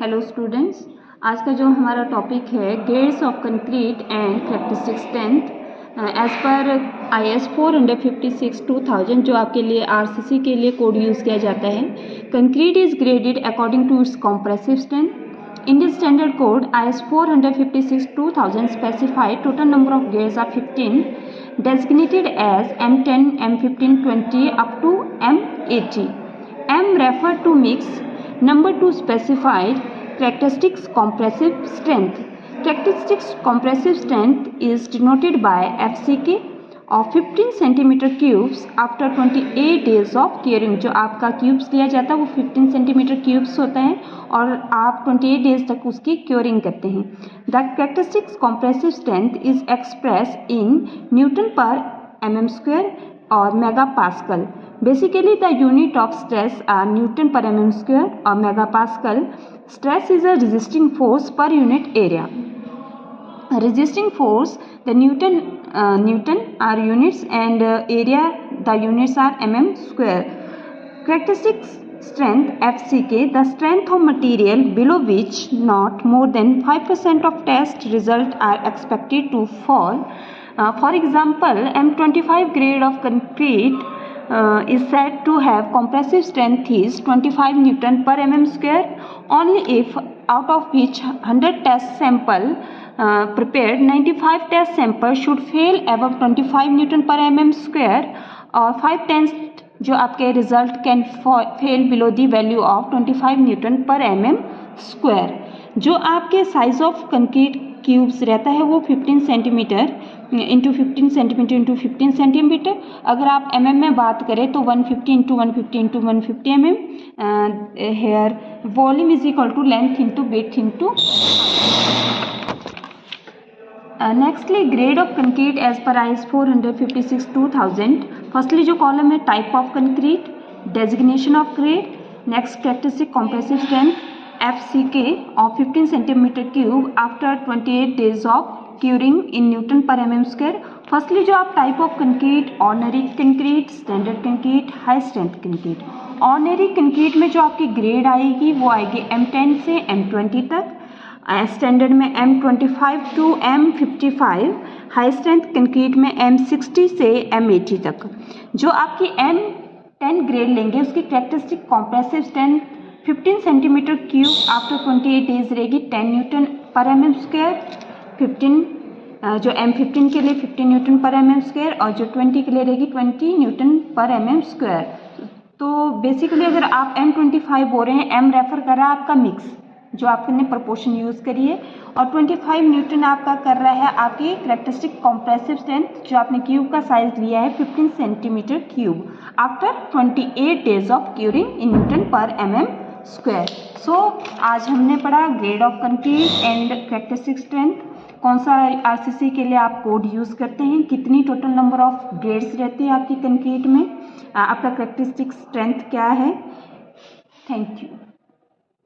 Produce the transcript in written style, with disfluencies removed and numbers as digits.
Hello students, आज का जो हमारा टॉपिक है grades of concrete and characteristic strength as per IS 456/2000 जो आपके लिए RCC के लिए कोड यूज़ किया जाता है। Concrete is graded according to its compressive strength. In this standard code IS 456/2000 specified total number of grades are 15 designated as M10, M15, 20 up to M80. M refer to mix. Number 2 specified characteristics compressive strength. Characteristics compressive strength is denoted by FCK of 15 centimetre cubes after 28 days of curing. जो आपका cubes लिया जाता है वो 15 centimetre cubes होता है और आप 28 डेज तक उसकी क्यूरिंग करते हैं। The characteristics compressive strength is expressed in Newton per mm² और mega pascal. Basically, the unit of stress are Newton per mm² or megapascal. Stress is a resisting force per unit area. Resisting force, the Newton are units and area, the units are mm². Characteristics strength FCK, the strength of material below which not more than 5% of test result are expected to fall. For example, M25 grade of concrete is said to have compressive strength is 25 Newton per mm² only if out of which 100 test sample prepared 95 test sample should fail above 25 Newton per mm² और 5 test जो आपके result can fail below the value of 25 Newton per mm²। जो आपके size of concrete cubes रहता है वो 15 centimetre into 15 centimetre into 15 centimetre. अगर आप में बात करें तो 150 into 150 into 150 here volume is equal to length into width into. Nextly grade of concrete as per IS 456/2000। Firstly जो कॉलम है type of concrete, designation of grade, next characteristic compressive strength FCK of 15 centimetre cube after 28 days of curing in newton per mm²। Firstly जो आप type of concrete, ordinary concrete, standard concrete, high strength concrete. Ordinary concrete में जो आपकी grade आएगी वो आएगी M10 से M20 तक, स्टैंडर्ड में M25 to M55, high strength concrete में M60 से M80 तक। जो आपकी M10 ग्रेड लेंगे उसकी characteristic compressive strength 15 centimetre cube after 28 days रहेगी 10 न्यूटन पर mm²। 15 जो M15 के लिए 15 न्यूटन पर mm² और जो 20 के लिए रहेगी 20 न्यूटन पर mm²। तो बेसिकली अगर आप M25 बोल रहे हैं, M रेफर कर रहा है आपका मिक्स जो आपने प्रोपोर्शन यूज़ करी है, और 25 न्यूटन आपका कर रहा है आपकी कैरेक्टरिस्टिक कॉम्प्रेसिव स्ट्रेंथ जो आपने क्यूब का साइज लिया है 15 centimetre cube after 28 days of curing in newton per mm²। सो आज हमने पढ़ा grade of concrete and characteristic strength, कौन सा RCC के लिए आप कोड यूज़ करते हैं, कितनी टोटल नंबर ऑफ ग्रेड्स रहती है आपकी कंक्रीट में, आपका कैरेक्टरिस्टिक स्ट्रेंथ क्या है। Thank you.